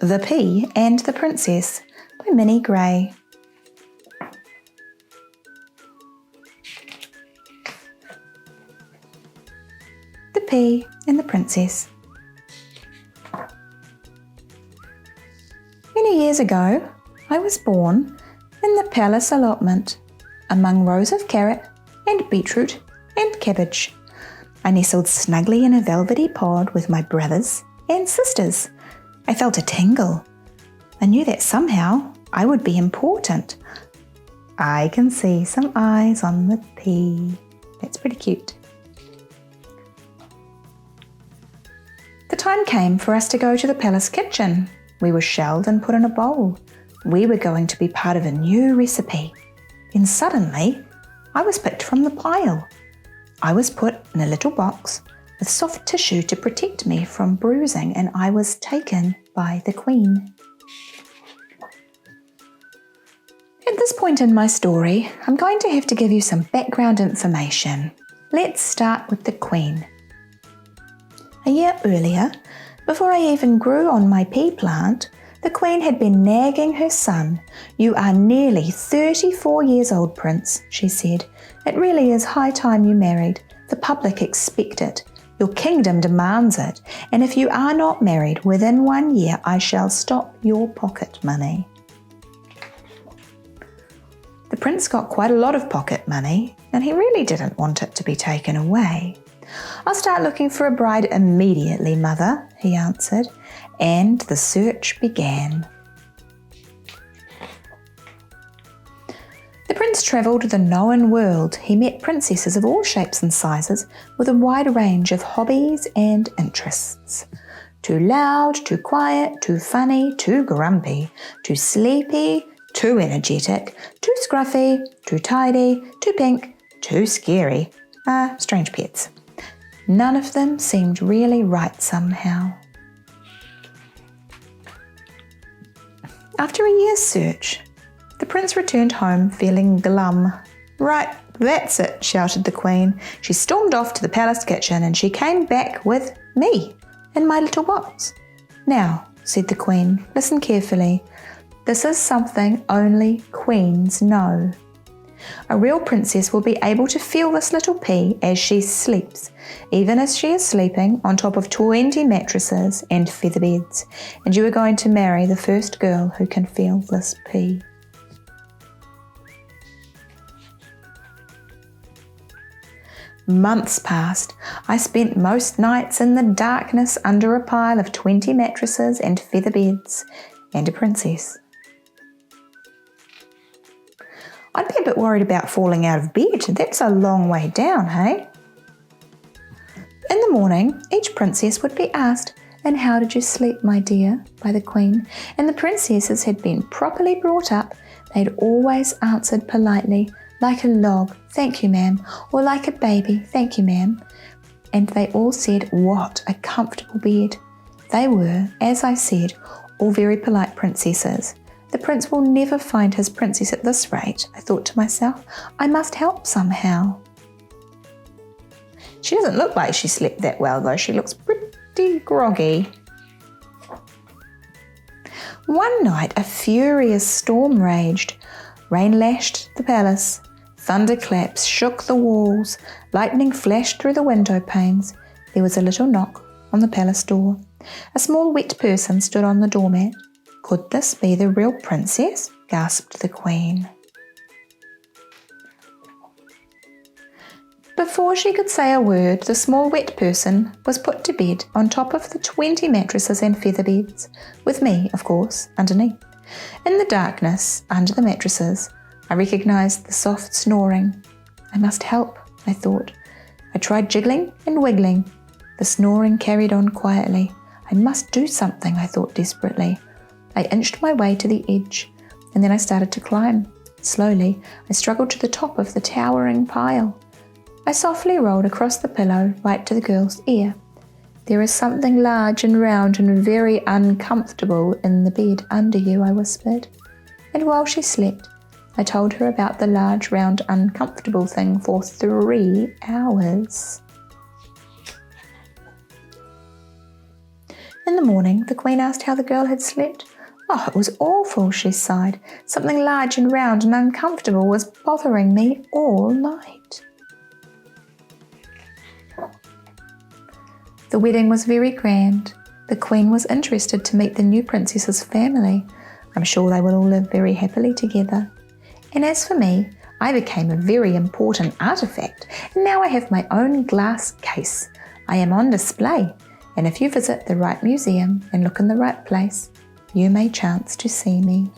The Pea and the Princess by Minnie Gray. The Pea and the Princess. Many years ago, I was born in the palace allotment, among rows of carrot and beetroot and cabbage. I nestled snugly in a velvety pod with my brothers and sisters. I felt a tingle. I knew that somehow I would be important. I can see some eyes on the pea. That's pretty cute. The time came for us to go to the palace kitchen. We were shelled and put in a bowl. We were going to be part of a new recipe. Then suddenly, I was picked from the pile. I was put in a little box with soft tissue to protect me from bruising, and I was taken by the Queen. At this point in my story, I'm going to have to give you some background information. Let's start with the Queen. A year earlier, before I even grew on my pea plant, the Queen had been nagging her son. "You are nearly 34 years old, Prince," she said. "It really is high time you married. The public expect it. Your kingdom demands it. And if you are not married within 1 year, I shall stop your pocket money." The prince got quite a lot of pocket money, and he really didn't want it to be taken away. "I'll start looking for a bride immediately, Mother," he answered, and the search began. The prince travelled the known world. He met princesses of all shapes and sizes with a wide range of hobbies and interests. Too loud, too quiet, too funny, too grumpy, too sleepy, too energetic, too scruffy, too tidy, too pink, too scary. Strange pets. None of them seemed really right somehow. After a year's search, the prince returned home feeling glum. "Right, that's it," shouted the Queen. She stormed off to the palace kitchen and she came back with me in my little box. "Now," said the Queen, "listen carefully. This is something only queens know. A real princess will be able to feel this little pea as she sleeps, even as she is sleeping on top of 20 mattresses and feather beds, and you are going to marry the first girl who can feel this pea." Months passed. I spent most nights in the darkness under a pile of 20 mattresses and feather beds and a princess. I'd be a bit worried about falling out of bed. That's a long way down, hey? In the morning, each princess would be asked, "And how did you sleep, my dear?" by the Queen. And the princesses had been properly brought up. They'd always answered politely, "Like a log, thank you, ma'am," or "Like a baby, thank you, ma'am." And they all said, "What a comfortable bed." They were, as I said, all very polite princesses. The prince will never find his princess at this rate, I thought to myself. I must help somehow. She doesn't look like she slept that well, though. She looks pretty groggy. One night, a furious storm raged. Rain lashed the palace. Thunderclaps shook the walls. Lightning flashed through the window panes. There was a little knock on the palace door. A small wet person stood on the doormat. "Could this be the real princess?" gasped the Queen. Before she could say a word, the small wet person was put to bed on top of the 20 mattresses and feather beds, with me, of course, underneath. In the darkness, under the mattresses, I recognised the soft snoring. I must help, I thought. I tried jiggling and wiggling. The snoring carried on quietly. I must do something, I thought desperately. I inched my way to the edge, and then I started to climb. Slowly, I struggled to the top of the towering pile. I softly rolled across the pillow right to the girl's ear. "There is something large and round and very uncomfortable in the bed under you," I whispered. And while she slept, I told her about the large, round, uncomfortable thing for 3 hours. In the morning, the Queen asked how the girl had slept. "Oh, it was awful," she sighed. "Something large and round and uncomfortable was bothering me all night." The wedding was very grand. The Queen was interested to meet the new princess's family. I'm sure they will all live very happily together. And as for me, I became a very important artifact, and now I have my own glass case. I am on display, and if you visit the right museum and look in the right place, you may chance to see me.